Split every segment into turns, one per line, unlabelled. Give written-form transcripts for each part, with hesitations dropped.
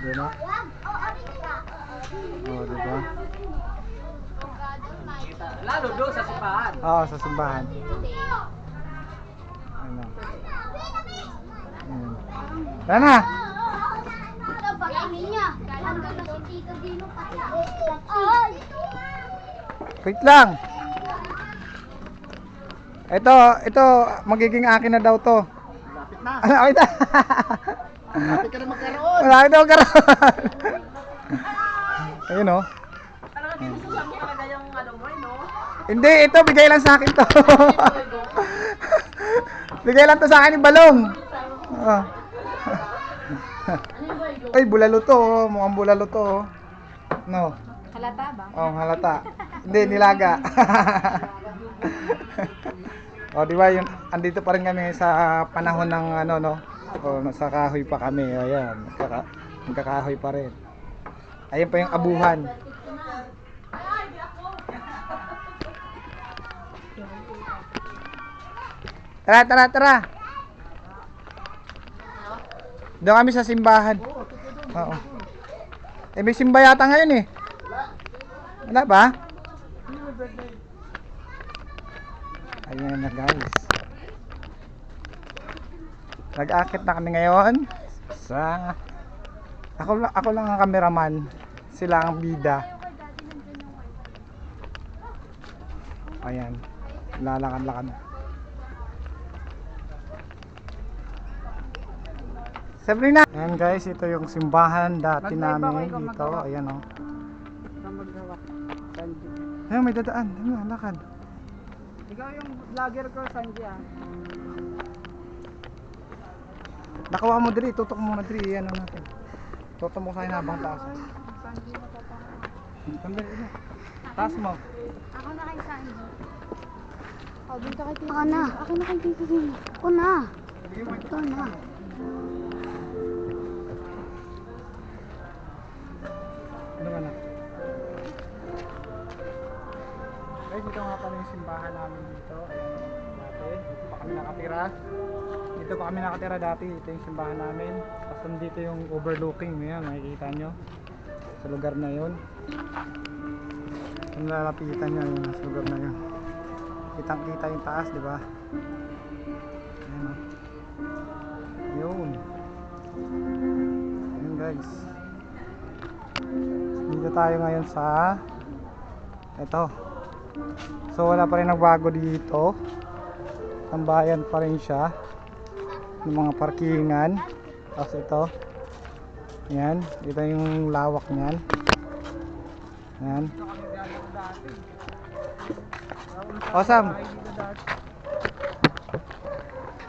Di ba? Oh, di ba?
Lalo doon sa simbahan.
Oo, sa simbahan. Ano? Tara na! Wait lang! Ito, magiging akin na daw to.
Lapit na.
Wait na!
Lapit ka na magkaroon.
Wala ito magkaroon! Ayun o.
Talaga tinususan mo talaga yung ano mo, no?
Hindi, ito bigay lang sa akin to. Bigay lang to sa akin ni Balong. Oh. Ay, bulalo to, oh. Mukhang bulalo to, oh. No.
Halata ba?
Oh, halata. Hindi, nilaga. Oh, di ba, yun, andito pa rin kami sa panahon ng ano, no? Oh, nasa kahoy pa kami. Ayan, magkakahoy pa rin. Ayun pa yung abuhan. Tara, tara, tara. Doon kami sa simbahan. Oo. Eh, may simba yata ngayon eh. Wala ba? Ayan na guys. Nag-akit na kami ngayon sa ako lang ang cameraman, sila ang bida. Ayan, lalakad-lakad. Sabrina! Ayan guys, ito yung simbahan dati namin dito. Ayan o. Ayan, may dadaan. Ayan, lakad.
Ikaw yung vlogger ko, Sanji ah.
Nakuha mo diri, tutok mo na diri. Ano natin? Tutok mo sa akin habang taas. Sandali na. Taas mo.
Ako na kay Sanji.
Ako na. Ako na kay Titi. Ako na. Ito na.
Ano ka na? Guys, ito nga pala yung simbahan namin dito. Ayan, dati. Dito pa kami nakatira. Dito pa kami nakatira dati. Ito yung simbahan namin. Tapos nandito yung overlooking. Ayan, makikita nyo. Sa lugar na yun. Kung nalalapitan nyo, yun, sa lugar na yun. Kitang kita yung taas, di ba? Ayan o. Yun. Ayan guys. Dito tayo ngayon sa ito. So wala pa rin nagbago dito. Ang bayan pa rin siya. Yung mga parkingan. Tapos ito. Yan. Ito yung lawak niyan. Yan. Awesome.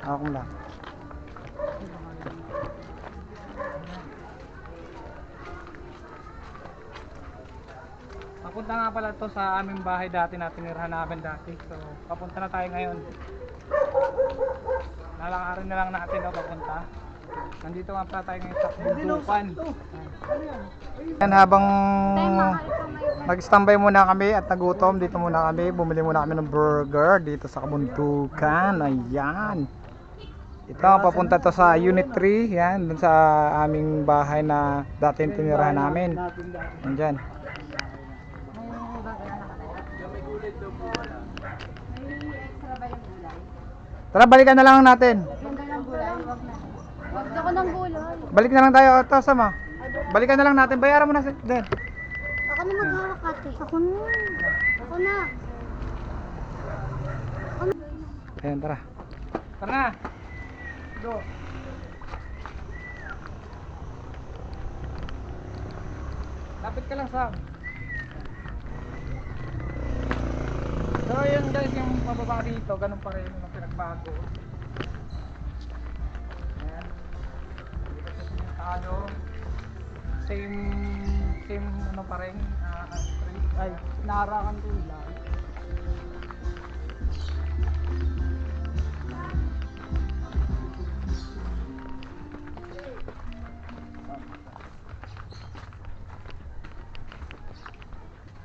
Ako lang. Papunta nga pala to sa aming bahay dati na tinirahan namin dati. So, papunta na tayo ngayon. Lalakarin na lang natin o papunta. Nandito nga pala tayo ngayon sa buntukan. Yan, habang nag-standby muna kami at nagutom, dito muna kami. Bumili muna kami ng burger dito sa kabuntukan. Ayan. Ito, papunta to sa Unit 3. Yan, dun sa aming bahay na dati tinirahan namin. Nandyan. Tara, balikan na lang natin.
Wag ako ng gulay.
Balik na lang tayo. Ito, sama. Balikan na lang natin. Bayaran mo na din.
Ako na maghahak ate. Ako na. Ako na.
Ayan, tara. Tara na. Go. Lapit ka lang, Sam. So yun guys, yung pababa dito, ganun pa rin yung pinagbago. Ayan. Dito sa simentado. Same ano pa rin. Ay, naarakan ko lang.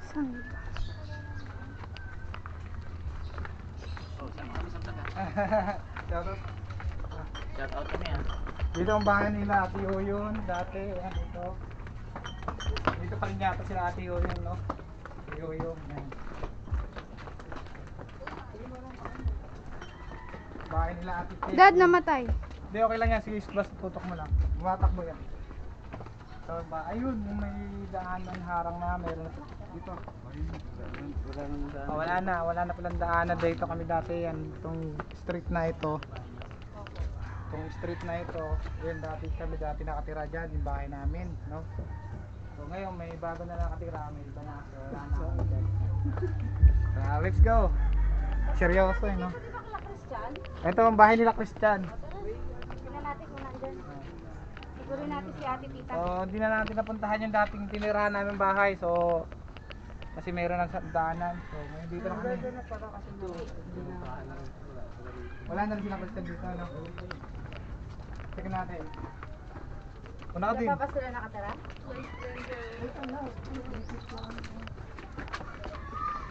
Saan ito?
Oh, saan kami sa vlog ah?
Shoutout.
Shout out kami ah.
Dito ang bahay nila, Ate Yoyon, dati, ayan, dito. Dito pa rin yata sila Ate Yoyon, no? Ate Yoyon, ayan. Bahay nila Ate Tek.
Dad, namatay.
Hindi, okay lang yan, sige, basta tutok mo lang. Bumatakbo yan. So, ayun, yung may daanan, harang na, meron na dito. Oh, wala na palang daanan dito kami dati yan, itong street na ito. Itong street na ito, yun kami dati nakatira dyan, yung bahay namin, no? So ngayon may bago na nakatira, may iba na, so wala na kami dyan. So, let's go! Seryoso eh, no? Ito ang bahay nila Christian.
Tingnan natin kung nandun. Siguro natin si ate tita.
So hindi na natin napuntahan yung dating tinirahan namin bahay, so kasi mayroon ng daanan, so ngayon dito na kami. Wala na rin silang Christian dito, no? Tingnan natin. Una ka din.
Pa sila nakatira?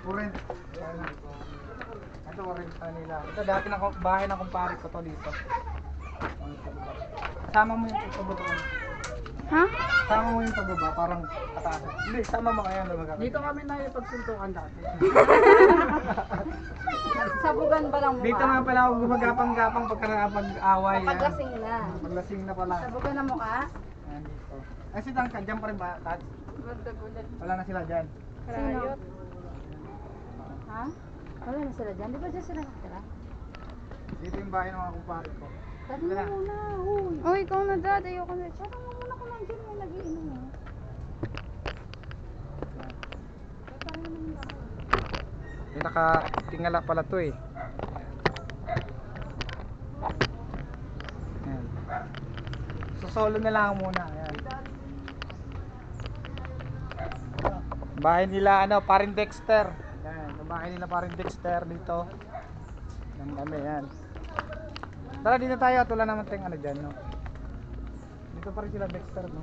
Urent. Ito urent nila. Ito dati na bahay ng kumpare ko to dito. Sama mo yung pababa.
Ha?
Sama mo yung pababa, parang pataas. Hindi, sama mo kaya na magkakaroon.
Dito kami na ipagsuntukan dati.
Sabugan ba lang mukha?
Dito nga pala ako gumagapang-gapang pagka nakapag-away. yan.
Paglasing na.
Paglasing na pala.
Sabugan ng mukha?
Ayan dito. Ay si Tangka, dyan pa rin ba? Tats? Wala na sila dyan.
Sino? Ha? Wala na sila dyan. Di ba dyan sila nakatira?
Dito yung bahay ng mga kumpare ko.
Dad mo muna. Uy, ikaw na dad. Ayoko na. Tsaka mo muna kung nandiyan yung nag-iinom mo.
May nakatingala pala to eh. Ayan. So solo na lang muna. Ayan. Bahay nila ano, parin Dexter. Ayan, yung bahay nila parin Dexter dito. Yan kami yan. Tara dito tayo, at wala naman tayong ano dyan, no? Dito pa rin sila Dexter, no?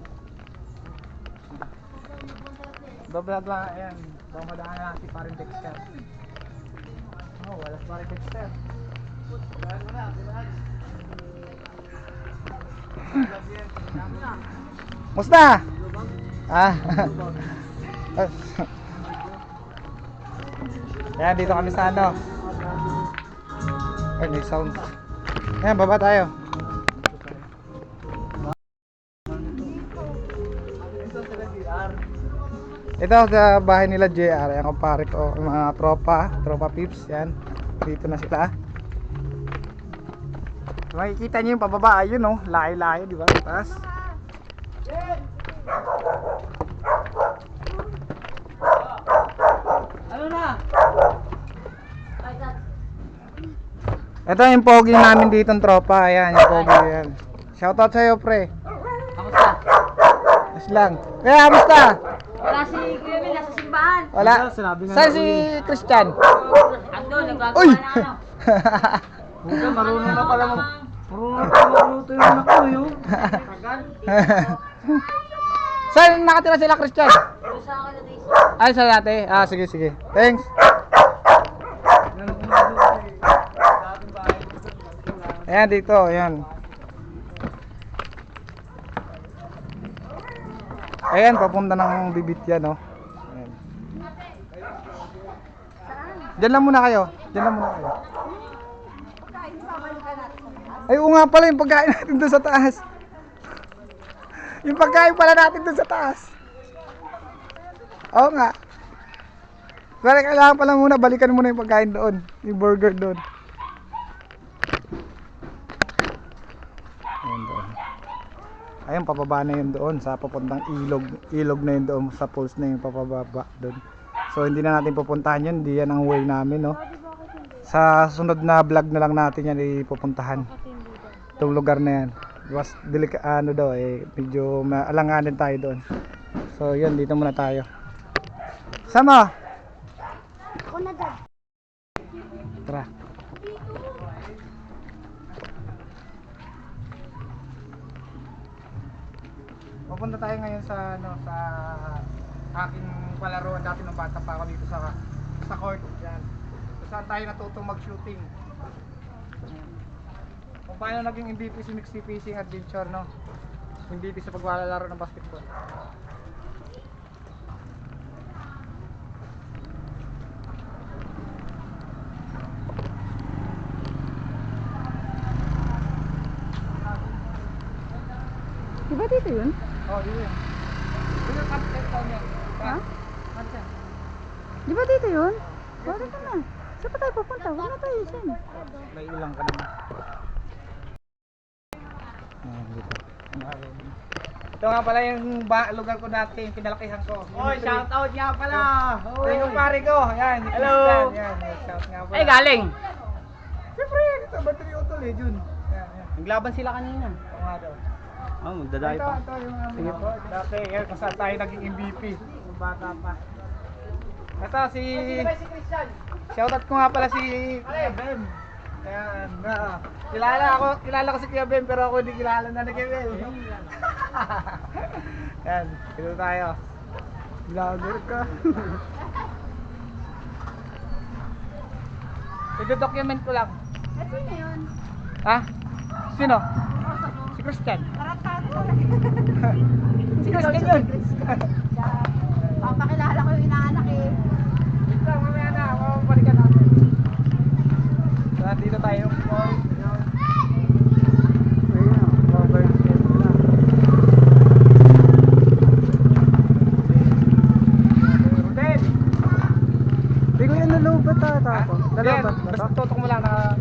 Bablog lang, ayan. Baka madaan na si parin Dexter. Oh, wala si parin Dexter. Musta? Ah. Ayan, dito kami sa ano. Ay, may sound. Ayan, baba tayo. Ito sa bahay nila JR. Ayan, kumpare ko, mga tropa peeps. Yan, dito na sila. Makikita nyo yung pababa. Ayun oh, layo-layo, di ba? Taas.
Ano na?
Ito yung pogi namin dito ng tropa. Ayan, yung pogi yan. Shoutout sa'yo, pre.
Kamusta?
Mas lang. Kaya, kamusta?
Wala si Kuya Mil, nasa simbahan.
Wala. Saan si Christian?
Ando,
Uy!
nagagawa na ano.
Huwag marunong na pala magluto yung anak ko yun.
Saan nakatira sila, Christian?
Doon sa akin na days.
Ay, sa dati. Ah, sige, sige. Thanks. Ayan, dito. Ayan. Ayan, papunta ng Bibitya, no? Ayan. Diyan lang muna kayo. Diyan lang muna kayo. Ay, oo nga pala yung pagkain natin doon sa taas. Yung pagkain pala natin doon sa taas. Oo nga. Pero kailangan pala muna, balikan muna yung pagkain doon. Yung burger doon. Ayan doon. Ayun, papaba na yun doon sa papuntang ilog. Ilog na yun doon, sa falls na yun, papababa doon. So hindi na natin pupuntahan yun, hindi yan ang way namin, no? Sa sunod na vlog na lang natin yan ipupuntahan. Itong lugar na yan. Was ano daw eh, medyo maalanganin tayo doon. So yun, dito muna tayo. Sama!
Ako na dad.
Tara. Pupunta tayo ngayon sa ano, sa aking palaruan dati nung bata pa ako dito sa court. Yan. Kung saan tayo natutong mag-shooting. Ayan. paano naging MVP si Mixed Fishing Adventure, no? MVP sa paglalaro ng basketball.
Di ba dito yun?
Oh, yun. Yun yung content ko niya.
Ha?
Content.
Di ba dito yun? Wala ka na. Saan pa tayo pupunta? Wala tayo dyan.
May ilang ka naman. Dito. Ito nga pala yung lugar ko dati, yung pinalakihan ko.
Oy, shout out nga pala.
Ito yung pare ko. Yan.
Hello.
Yan. Shout nga pala.
Ay, galing.
Siyempre, ito. Battery Auto Legend. Yan.
Naglaban sila kanina.
Oo nga daw.
Oh, magdadayo pa.
Ito yung sige po. Dati, yan, kung saan tayo naging MVP. Kung bata pa. Ito si... Shoutout ko nga pala si Kuya Ben. Ayan. Kilala ko si Kuya Ben pero ako hindi kilala na ni Kuya Ben. Yan. Dito tayo. Vlogger ka. I-document ko lang.
Sino yun?
Ha? Sino? Si Christian. Si Christian yun.
Papakilala ko yung inaanak eh.
Ito, mamaya na. Mababalikan natin. So, dito tayo. Rodel!
Hindi ko yan nalubat ako.
Nalabat na to? Tutok mo lang na...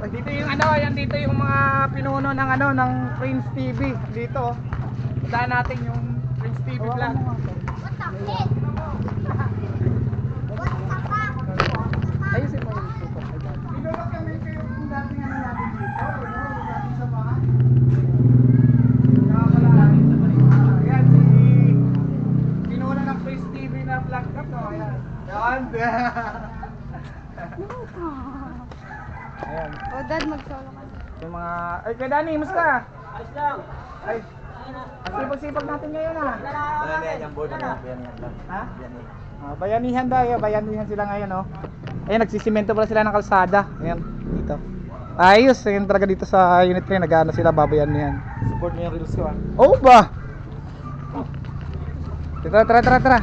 Dito yung ano, yan dito yung mga pinuno ng ano, ng Prince TV. Dito. Puntahan natin yung Prince TV vlog.
What the heck? What the fuck?
Ayusin mo yung tutok.
I-document ko yung dating ano natin dito. Yung dating sa mga. Ayan, si pinuno ng Prince TV na vlog ka to. Ayan. Yan. Ayan.
O dad, mag-solo ka na.
Yung mga... Ay, kay Danny, musta?
Ayos lang.
Ay, ang sipag-sipag natin ngayon ah.
Yan yung board na. Yan lang.
Ha? Bayanihan tayo, bayanihan sila ngayon oh. Ayan, nagsisimento pala sila ng kalsada. Ayan, dito. Ayos, ayan talaga dito sa unit 3, nag-ano sila, babayanihan. Support mo yung reels ko ah. Oh ba? Tara. Tara.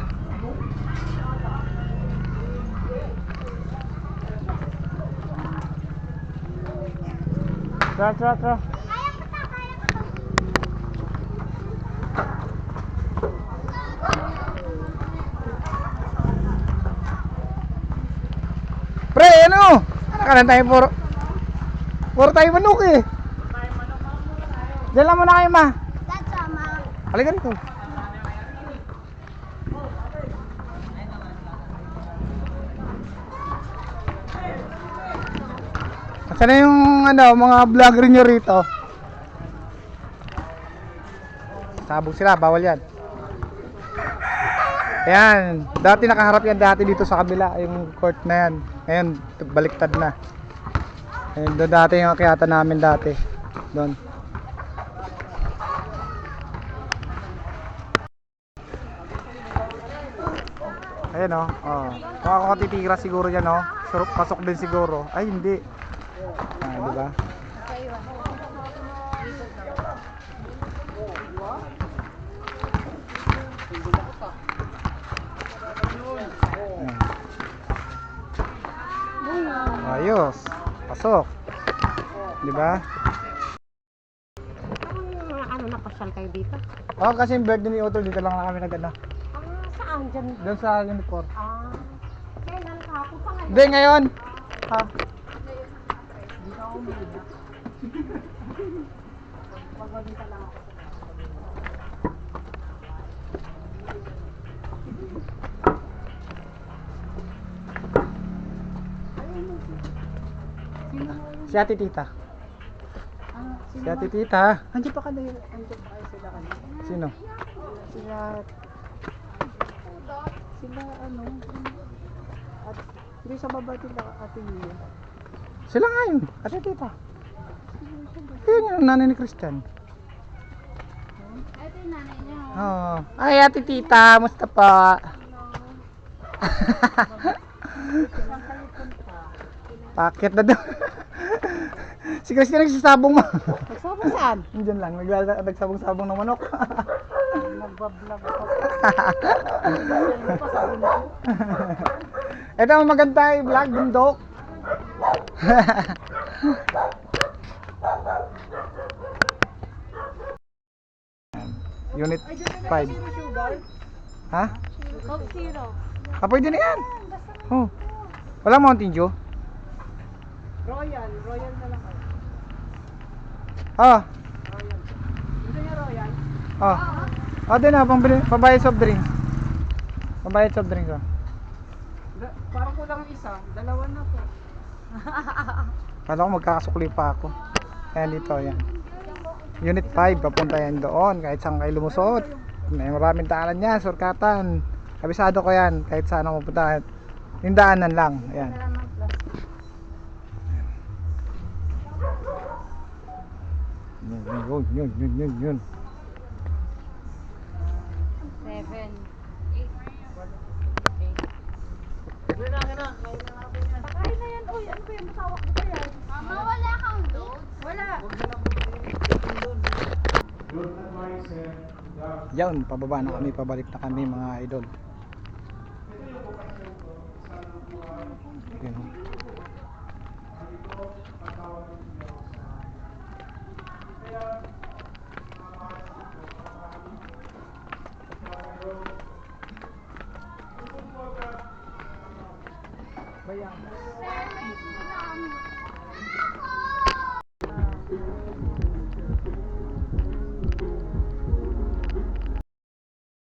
Pre, ano? Nakalan tayo puro tayo manok eh. Diyan lang muna kayo ma.
Dad, sama.
Halika rito. Saan na yung ano, mga vlogger nyo rito? Sabog sila, bawal yan. Ayan, dati nakaharap yan dati dito sa kabila, yung court na yan. Ngayon, baliktad na. Ayan, doon dati yung akyatan namin dati. Doon. Ayan o, oh. Kung ako katitira siguro yan o. Pasok din siguro. Ay, hindi. Diba? Ayos. Pasok. Diba?
Ano, napasyal kayo dito?
Oo, kasi yung birthday ni Otto, dito lang kami nag-ano.
Saan dyan?
Doon sa uniform.
Kailan kahapon pa ngayon?
Hindi, ngayon. Ha? Si Ate Tita. Si Ate Tita.
Andiyan pa kanina. Andiyan pa kayo sila kanina.
Sino?
Sila ano. At hindi sa baba nila Ate Mia.
Sila nga yun. Ate Tita. Yun yung nanay ni Christian.
Ito yung nanay niya.
Oh. Ay, Ate Tita. Musta pa? Pakit na daw. Si Christy nagsasabong mo.
Nagsabong saan?
Diyan lang, nagsabong-sabong ng manok.
Nagbablog ako.
Ito ang maganda vlog, bundok. Unit 5. Ha?
Coke Zero.
Ah, pwede na yan. Oh. Wala Mountain Dew?
Royal na lang kayo.
Ah.
Gusto niya Royal?
Ah. Ah, din na, pambayad soft drinks. Pambayad soft drinks, oh.
Parang kulang isa, dalawa na po.
Kala ko magkakasukli pa ako. Ayan dito, ayan. Unit 5, papunta yan doon. Kahit saan kayo lumusot. May maraming daanan yan, surkatan. Kabisado ko yan, kahit saan ako pupunta. Yung daanan lang, ayan. Yun.
7. Pakain na yan. Uy, ano ba yung masawak mo ba yan?
Mama, wala kang load?
Wala.
Yan, pababa na kami, pabalik na kami mga idol. Yun.